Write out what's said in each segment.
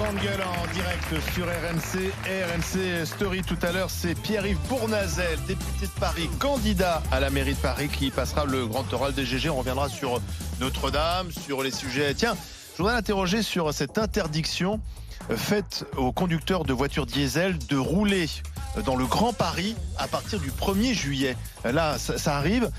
grande gueule en direct sur RMC. RMC Story tout à l'heure, c'est Pierre-Yves Bournazel, député de Paris, candidat à la mairie de Paris, qui passera le grand oral des GG. On reviendra sur Notre-Dame, sur les sujets. Tiens, je voudrais l'interroger sur cette interdiction faite aux conducteurs de voitures diesel de rouler dans le Grand Paris à partir du 1er juillet. Là, ça arrive.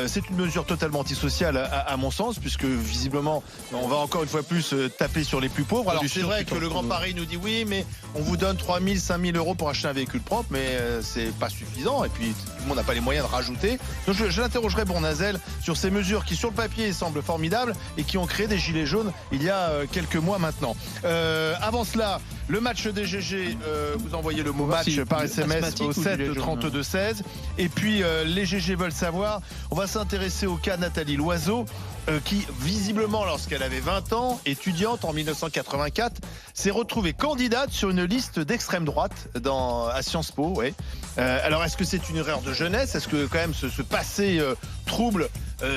C'est une mesure totalement antisociale à mon sens, puisque visiblement, on va encore une fois plus taper sur les plus pauvres. Alors c'est vrai que le Grand Paris nous dit oui, mais on vous donne 3 000, 5 000 euros pour acheter un véhicule propre, mais c'est pas suffisant. Et puis tout le monde n'a pas les moyens de rajouter. Donc je l'interrogerai Bournazel sur ces mesures qui, sur le papier, semblent formidables et qui ont créé des gilets jaunes il y a quelques mois maintenant. Avant cela, le match des GG, vous envoyez le mot match par SMS au 7 32 16. Et puis les GG veulent savoir, on va s'intéresser au cas Nathalie Loiseau, qui visiblement, lorsqu'elle avait 20 ans, étudiante en 1984, s'est retrouvée candidate sur une liste d'extrême droite à Sciences Po. Ouais. Alors est-ce que c'est une erreur de jeunesse? Est-ce que quand même ce passé trouble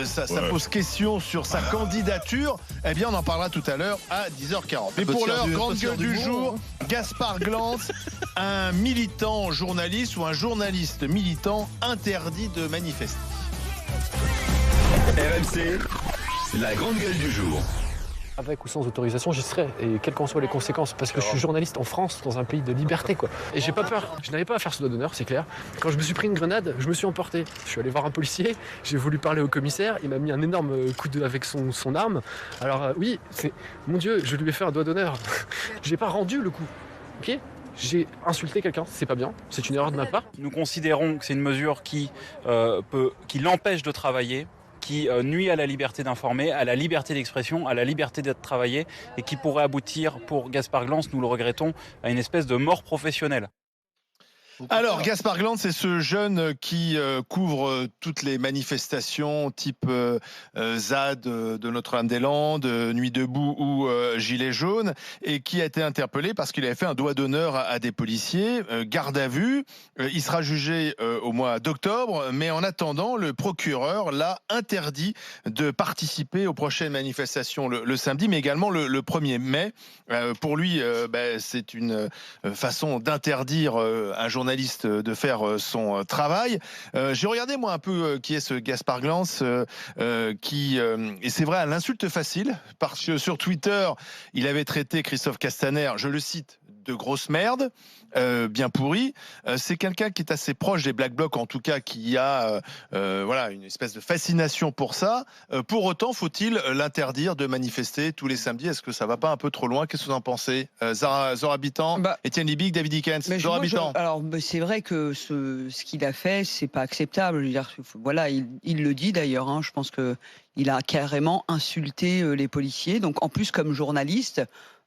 ça pose question sur sa candidature? Eh bien, on en parlera tout à l'heure à 10h40. Mais pour l'heure, grande gueule du jour, Gaspard Glantz, un militant journaliste ou un journaliste militant interdit de manifester. RMC, la grande gueule du jour. Avec ou sans autorisation, j'y serai, et quelles qu'en soient les conséquences, parce que je suis journaliste en France, dans un pays de liberté, quoi. Et j'ai pas peur, je n'avais pas à faire ce doigt d'honneur, c'est clair. Quand je me suis pris une grenade, je me suis emporté. Je suis allé voir un policier, j'ai voulu parler au commissaire, il m'a mis un énorme coup avec son arme. Alors oui, mon Dieu, je lui ai fait un doigt d'honneur. J'ai pas rendu le coup, ok ? J'ai insulté quelqu'un, c'est pas bien, c'est une erreur de ma part. Nous considérons que c'est une mesure qui l'empêche de travailler, qui nuit à la liberté d'informer, à la liberté d'expression, à la liberté d'être travaillé, et qui pourrait aboutir, pour Gaspard Glantz, nous le regrettons, à une espèce de mort professionnelle. Alors, Gaspard Glantz, c'est ce jeune qui couvre toutes les manifestations type ZAD de Notre-Dame-des-Landes, Nuit debout ou Gilets jaunes, et qui a été interpellé parce qu'il avait fait un doigt d'honneur à des policiers, garde à vue. Il sera jugé au mois d'octobre, mais en attendant, le procureur l'a interdit de participer aux prochaines manifestations le samedi, mais également le 1er mai. Pour lui, c'est une façon d'interdire un journaliste de faire son travail. J'ai regardé moi un peu qui est ce Gaspard Glantz et c'est vrai, à l'insulte facile, parce que sur Twitter, il avait traité Christophe Castaner, je le cite, de grosse merde, bien pourri. C'est quelqu'un qui est assez proche des Black Blocs, en tout cas qui a une espèce de fascination pour ça. Pour autant, faut-il l'interdire de manifester tous les samedis? Est-ce que ça va pas un peu trop loin? Qu'est-ce que vous en pensez? Zora Habitant, Étienne Libic, David Dickens. Zora Habitant. Alors c'est vrai que ce qu'il a fait, c'est pas acceptable. Je veux dire, voilà, il le dit d'ailleurs. Hein, je pense que il a carrément insulté les policiers. Donc en plus, comme journaliste,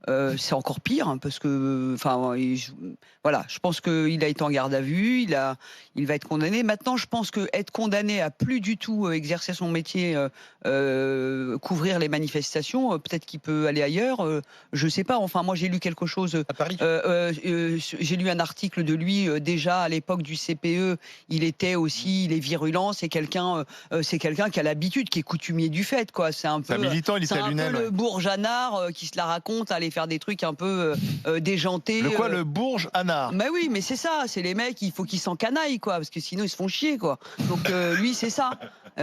c'est encore pire, hein, parce que, je pense qu'il a été en garde à vue, il va être condamné. Maintenant, je pense que être condamné à plus du tout exercer son métier, couvrir les manifestations, peut-être qu'il peut aller ailleurs. Je sais pas. Enfin, moi, j'ai lu quelque chose à Paris. J'ai lu un article de lui déjà à l'époque du CPE. Il est virulent. C'est quelqu'un qui a l'habitude, qui est coutumier du fait, quoi. C'est un peu militant, il c'est un peu le bourgeanard qui se la raconte, aller faire des trucs un peu déjantés. Le bourge anard? Mais oui, mais c'est ça. C'est les mecs, il faut qu'ils s'encanaillent, quoi, parce que sinon ils se font chier, quoi. Donc lui, c'est ça.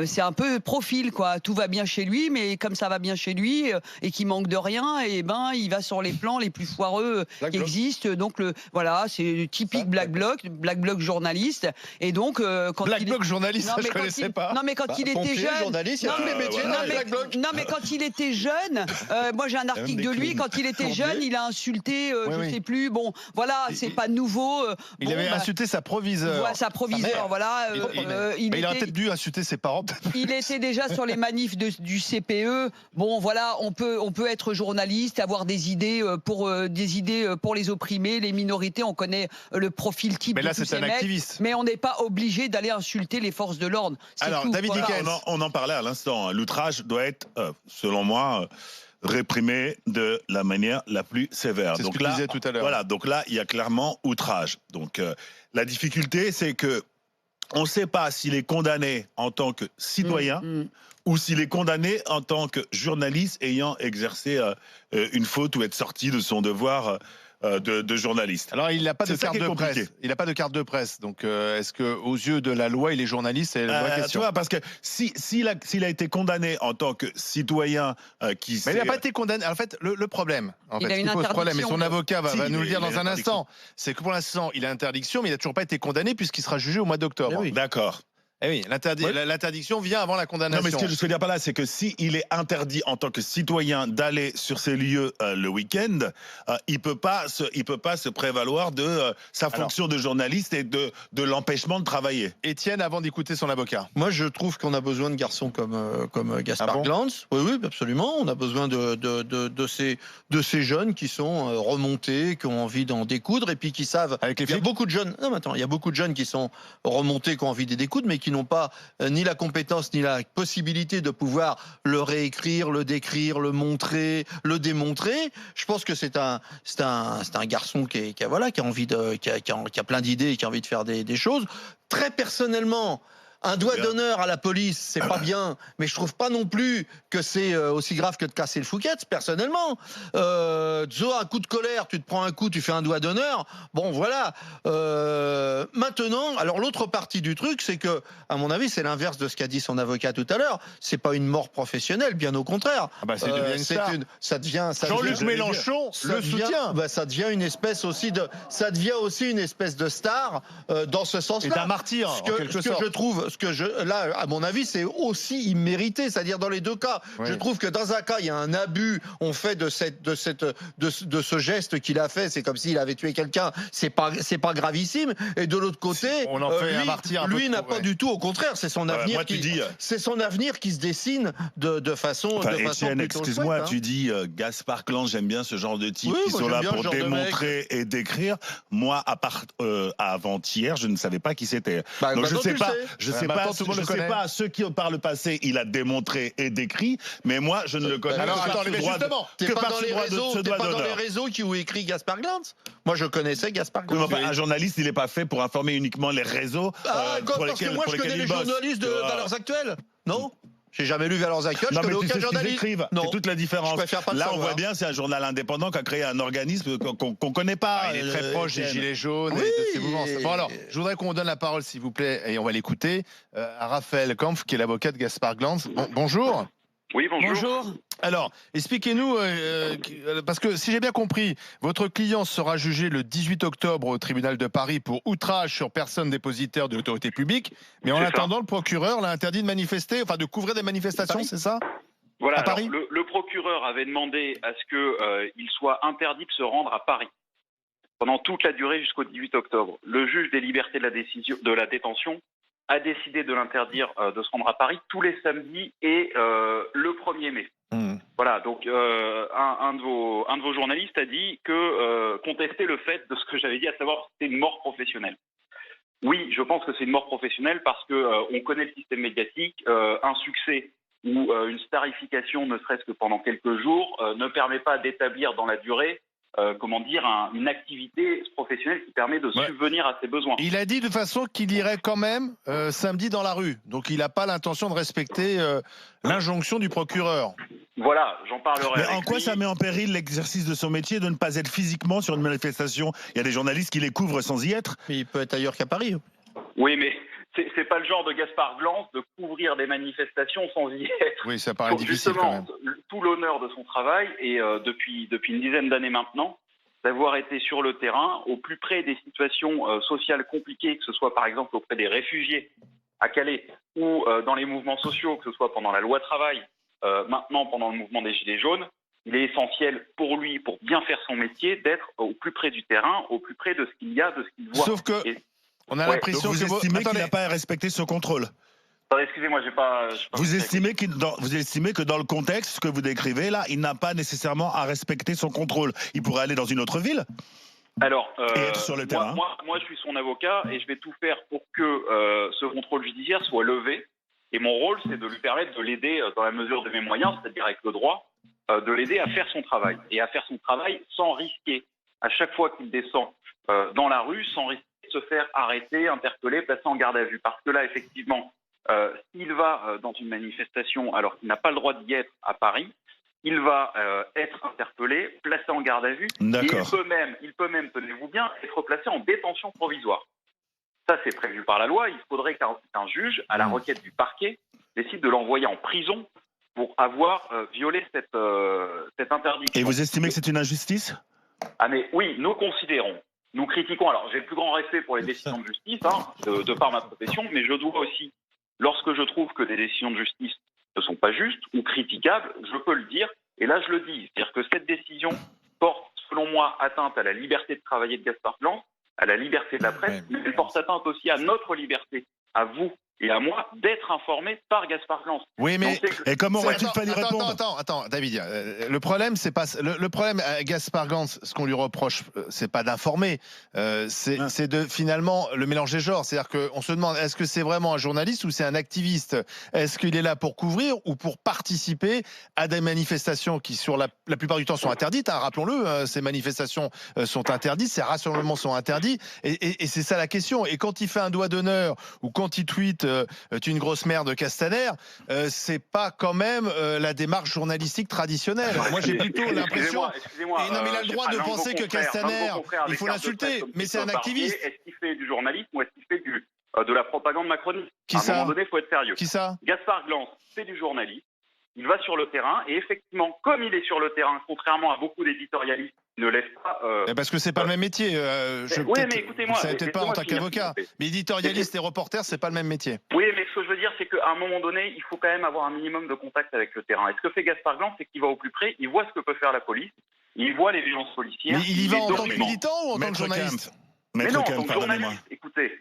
C'est un peu profil, quoi. Tout va bien chez lui, mais comme ça va bien chez lui et qu'il manque de rien, et il va sur les plans les plus foireux qui existent. Donc c'est typique Black Bloc journaliste. Et donc quand Black Bloc journaliste, je connaissais pas. Non mais quand il était jeune, journaliste, il y a tous les métiers. Non mais quand il était jeune, moi j'ai un article de lui. Quand il était jeune, il a insulté, je sais plus. Bon, voilà, c'est pas nouveau. Il avait insulté sa proviseure. Sa proviseure, voilà. Il aurait peut-être dû insulter ses parents. Il était déjà sur les manifs du CPE. Bon, voilà, on peut être journaliste, avoir des idées pour les opprimés, les minorités. On connaît le profil type de tous ces mecs. Mais là, c'est un activiste. Mais on n'est pas obligé d'aller insulter les forces de l'ordre. Alors, David Dickens, on en parlait à l'instant. L'outrage doit être, selon moi, réprimé de la manière la plus sévère. C'est ce que tu disais tout à l'heure. Voilà, donc là, il y a clairement outrage. Donc, la difficulté, c'est que on ne sait pas s'il est condamné en tant que citoyen ou s'il est condamné en tant que journaliste ayant exercé une faute ou être sorti de son devoir de journaliste. Alors, il n'a pas de C'est ça carte qui est de compliqué. presse. Il n'a pas de carte de presse. Donc, est-ce que, aux yeux de la loi, il est journaliste? C'est la vraie Tu question. vois, parce que s'il a été condamné en tant que citoyen qui Mais il n'a pas été condamné. En fait, le problème, Il a ce qui une pose problème, et son interdiction. avocat va nous le dire il a dans un une interdiction. instant, c'est que pour l'instant, il a interdiction, mais il n'a toujours pas été condamné puisqu'il sera jugé au mois d'octobre. Eh oui. D'accord. Eh oui, l'interdiction vient avant la Non, condamnation. mais ce que je veux dire par là, c'est que s'il est interdit en tant que citoyen d'aller sur ces lieux le week-end, il peut pas se prévaloir de sa fonction de journaliste et de l'empêchement de travailler. Étienne, avant d'écouter son avocat. Moi, je trouve qu'on a besoin de garçons comme Gaspard Ah bon Glantz. Oui, absolument. On a besoin de ces jeunes qui sont remontés, qui ont envie d'en découdre et puis qui savent. Avec les Il y a flics beaucoup de jeunes. Non, mais attends, il y a beaucoup de jeunes qui sont remontés, qui ont envie de découdre, mais qui n'ont pas ni la compétence ni la possibilité de pouvoir le réécrire, le décrire, le montrer, le démontrer. Je pense que c'est un garçon qui a envie qui a plein d'idées et qui a envie de faire des choses. Très personnellement, un doigt d'honneur à la police, c'est pas bien, mais je trouve pas non plus que c'est aussi grave que de casser le Fouquet's, personnellement. Un coup de colère, tu te prends un coup, tu fais un doigt d'honneur. Bon, voilà. Maintenant, alors l'autre partie du truc, c'est que, à mon avis, c'est l'inverse de ce qu'a dit son avocat tout à l'heure. C'est pas une mort professionnelle, bien au contraire. Ah bah, ça devient une star. Jean-Luc Mélenchon le soutient. Ça devient une espèce aussi de star dans ce sens-là. C'est un martyr, en quelque sorte. Je trouve, là, à mon avis, c'est aussi immérité. C'est-à-dire, dans les deux cas, je trouve que dans un cas, il y a un abus. On fait de ce geste qu'il a fait. C'est comme s'il avait tué quelqu'un. C'est pas gravissime. Et de l'autre côté, on en fait un martyr. Lui n'a pas du tout. Au contraire, c'est son avenir. C'est son avenir qui se dessine de façon. Etienne, excuse-moi, chouette, tu dis Gaspard Glantz, j'aime bien ce genre de types qui sont là pour démontrer et décrire. Moi, à part avant-hier, je ne savais pas qui c'était. Donc je sais pas. Je sais pas ceux qui par le passé il a démontré et décrit, mais moi je ne le connais pas. Alors attends, justement, t'es pas dans les réseaux qui ont écrit Gaspard Glantz. Moi je connaissais Gaspard Glantz. Oui, un journaliste il n'est pas fait pour informer uniquement les réseaux. Parce que moi je connais les journalistes de Valeurs Actuelles. Non. J'ai jamais lu Valeurs Actuelles, je connais aucun journaliste. C'est toute la différence. Là, on voit bien, c'est un journal indépendant qui a créé un organisme qu'on connaît pas. Il est très proche des Gilets jaunes et de ces mouvances. Bon alors, je voudrais qu'on donne la parole, s'il vous plaît, et on va l'écouter, à Raphaël Kampf, qui est l'avocat de Gaspard Glantz. Bonjour. Oui, bonjour. Alors, expliquez-nous, parce que si j'ai bien compris, votre client sera jugé le 18 octobre au tribunal de Paris pour outrage sur personne dépositaire de l'autorité publique, mais en attendant, le procureur l'a interdit de manifester, enfin de couvrir des manifestations, c'est ça? Voilà, à Paris. Alors, le procureur avait demandé à ce qu'il soit interdit de se rendre à Paris pendant toute la durée jusqu'au 18 octobre. Le juge des libertés de la détention a décidé de l'interdire de se rendre à Paris tous les samedis et le 1er mai. Voilà, donc un de vos journalistes a dit que contestait le fait de ce que j'avais dit, à savoir que c'était une mort professionnelle. Oui, je pense que c'est une mort professionnelle parce que on connaît le système médiatique, un succès ou une starification, ne serait-ce que pendant quelques jours, ne permet pas d'établir dans la durée une activité professionnelle qui permet de subvenir à ses besoins. Il a dit de façon qu'il irait quand même samedi dans la rue. Donc il n'a pas l'intention de respecter l'injonction du procureur. Voilà, j'en parlerai. Mais en quoi ça met en péril l'exercice de son métier de ne pas être physiquement sur une manifestation? Il y a des journalistes qui les couvrent sans y être. Mais il peut être ailleurs qu'à Paris. Oui, mais c'est pas le genre de Gaspard Glantz de couvrir des manifestations sans y être. Oui, ça paraît difficile quand même. Tout l'honneur de son travail et depuis une dizaine d'années maintenant, d'avoir été sur le terrain, au plus près des situations sociales compliquées, que ce soit par exemple auprès des réfugiés à Calais ou dans les mouvements sociaux, que ce soit pendant la loi travail, maintenant pendant le mouvement des Gilets jaunes. Il est essentiel pour lui, pour bien faire son métier, d'être au plus près du terrain, au plus près de ce qu'il y a, de ce qu'il voit. Sauf que on a l'impression que vous estimez qu'il n'a pas respecté ce contrôle. Excusez-moi, j'ai pas. Vous estimez que dans le contexte que vous décrivez là, il n'a pas nécessairement à respecter son contrôle. Il pourrait aller dans une autre ville. Alors, et être sur le terrain. Moi, je suis son avocat et je vais tout faire pour que ce contrôle judiciaire soit levé. Et mon rôle, c'est de lui permettre de l'aider dans la mesure de mes moyens, c'est-à-dire avec le droit, de l'aider à faire son travail. Et à faire son travail sans risquer, à chaque fois qu'il descend dans la rue, sans risquer de se faire arrêter, interpeller, placer en garde à vue. Parce que là, effectivement, s'il va dans une manifestation alors qu'il n'a pas le droit d'y être à Paris, il va être interpellé, placé en garde à vue. D'accord. Et il peut même, tenez-vous bien, être placé en détention provisoire. Ça, c'est prévu par la loi. Il faudrait qu'un juge, à la requête du parquet, décide de l'envoyer en prison pour avoir violé cette interdiction. Et vous estimez que c'est une injustice ? Ah mais oui, nous considérons, nous critiquons. Alors, j'ai le plus grand respect pour les décisions de justice, de par ma profession, mais je dois aussi, lorsque je trouve que des décisions de justice ne sont pas justes ou critiquables, je peux le dire, et là je le dis. C'est-à-dire que cette décision porte, selon moi, atteinte à la liberté de travailler de Gaspard Glantz, à la liberté de la presse, mais elle porte atteinte aussi à notre liberté, à vous et à moi, d'être informés par Gaspard Glantz. Oui, mais et comment aurait-il fallu répondre ? Attends, David. Le problème, c'est pas le problème à Gaspard Glantz. Ce qu'on lui reproche, c'est pas d'informer, c'est de finalement le mélange des genres. C'est-à-dire qu'on se demande, est-ce que c'est vraiment un journaliste ou c'est un activiste ? Est-ce qu'il est là pour couvrir ou pour participer à des manifestations qui, sur la plupart du temps, sont interdites, rappelons-le, ces manifestations sont interdites, ces rassemblements sont interdits, et c'est ça la question. Et quand il fait un doigt d'honneur ou quand il tweet tu es une grosse merde Castaner, c'est pas quand même la démarche journalistique traditionnelle. Moi j'ai plutôt l'impression. Non mais il a le droit de penser que Castaner, il faut l'insulter, mais c'est un activiste. Est-ce qu'il fait du journalisme ou est-ce qu'il fait de la propagande macroniste ? À un moment donné, il faut être sérieux. Qui ça ? Gaspard Glantz fait du journalisme. Il va sur le terrain et effectivement, comme il est sur le terrain, contrairement à beaucoup d'éditorialistes, il ne laisse pas. Parce que c'est pas le même métier. Oui, mais écoutez-moi. Ça peut-être pas en tant qu'avocat. Mais éditorialiste et reporter, c'est pas le même métier. Oui, mais ce que je veux dire, c'est qu'à un moment donné, il faut quand même avoir un minimum de contact avec le terrain. Et ce que fait Gaspard Glantz, c'est qu'il va au plus près, il voit ce que peut faire la police, il voit les violences policières. Mais il y va en tant que militant ou en tant que journaliste ? Mais non, en tant que journaliste. Écoutez.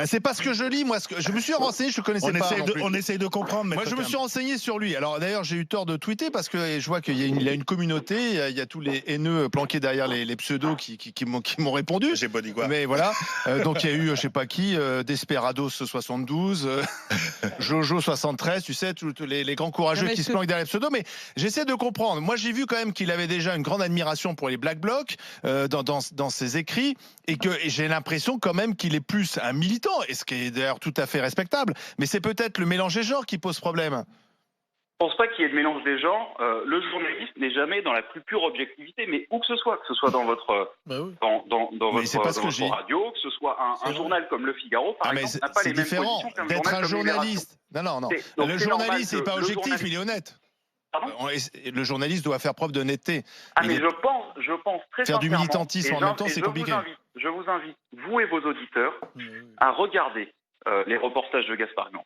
C'est pas ce que je lis, moi. Je me suis renseigné, je connaissais pas. On essaye de comprendre. Moi, je me suis renseigné sur lui. Alors, d'ailleurs, j'ai eu tort de tweeter parce que je vois qu'il y a une communauté. Il y a tous les haineux planqués derrière les pseudos qui m'ont répondu. J'ai pas dit quoi. Mais voilà. Donc, il y a eu, je sais pas qui, Desperados 72, Jojo 73. Tu sais, tous les grands courageux qui se planquent derrière les pseudos. Mais j'essaie de comprendre. Moi, j'ai vu quand même qu'il avait déjà une grande admiration pour les Black Blocs dans ses écrits et que j'ai l'impression quand même qu'il est plus un militant. Et ce qui est d'ailleurs tout à fait respectable, mais c'est peut-être le mélange des genres qui pose problème. Je ne pense pas qu'il y ait de mélange des genres. Le journaliste n'est jamais dans la plus pure objectivité, mais où que ce soit dans votre, dans votre radio, que ce soit un journal comme Le Figaro, par exemple, n'a pas les mêmes positions qu'un journal comme journaliste. Non. Le journaliste n'est pas objectif, mais il est honnête. Pardon ? Le journaliste doit faire preuve d'honnêteté. Mais je pense très faire sincèrement. Du militantisme en même temps, c'est compliqué. Je vous invite, vous et vos auditeurs, à regarder les reportages de Gaspard Glantz.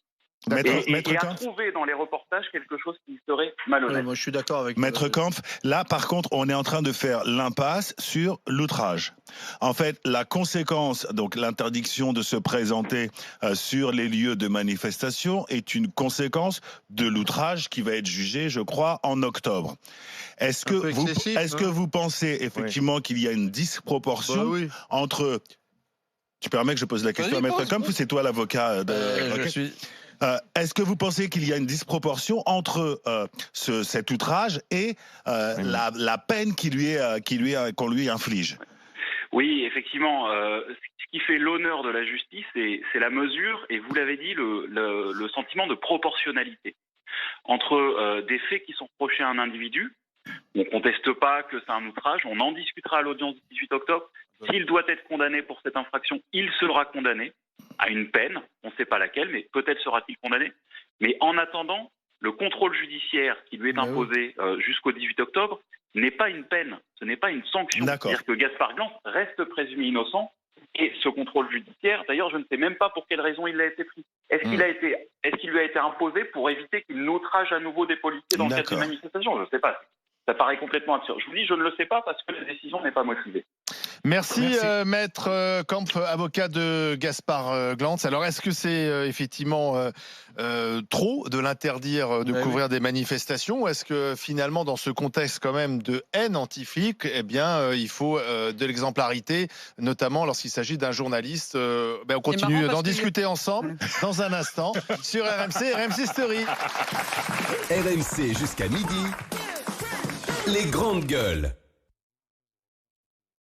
Et à trouver dans les reportages quelque chose qui serait malhonnête. Moi, je suis d'accord avec Maître Kampf. Là, par contre, on est en train de faire l'impasse sur l'outrage. En fait, la conséquence, donc l'interdiction de se présenter sur les lieux de manifestation, est une conséquence de l'outrage qui va être jugé, je crois, en octobre. Est-ce que vous pensez effectivement qu'il y a une disproportion entre... Tu permets que je pose la question à Maître Kampf ou c'est toi l'avocat est-ce que vous pensez qu'il y a une disproportion entre cet outrage et la peine qu'on lui inflige ? Oui, effectivement. Ce qui fait l'honneur de la justice, c'est la mesure, et vous l'avez dit, le sentiment de proportionnalité entre des faits qui sont reprochés à un individu. On ne conteste pas que c'est un outrage, on en discutera à l'audience du 18 octobre. S'il doit être condamné pour cette infraction, il sera condamné à une peine, on ne sait pas laquelle, mais peut-être sera-t-il condamné. Mais en attendant, le contrôle judiciaire qui lui est imposé jusqu'au 18 octobre n'est pas une peine, ce n'est pas une sanction. C'est-à-dire que Gaspard Glantz reste présumé innocent, et ce contrôle judiciaire, d'ailleurs, je ne sais même pas pour quelle raison il a été pris. Est-ce qu'il lui a été imposé pour éviter qu'il n'outrage à nouveau des policiers dans le cadre des manifestations ? Je ne sais pas. Ça paraît complètement absurde. Je vous dis, je ne le sais pas parce que la décision n'est pas motivée. Merci. Maître Kampf, avocat de Gaspard Glantz. Alors, est-ce que c'est effectivement trop de l'interdire de couvrir des manifestations, ou est-ce que finalement, dans ce contexte quand même de haine anti-flic, il faut de l'exemplarité, notamment lorsqu'il s'agit d'un journaliste. On continue d'en discuter ensemble dans un instant sur RMC Story. RMC jusqu'à midi. Les grandes gueules.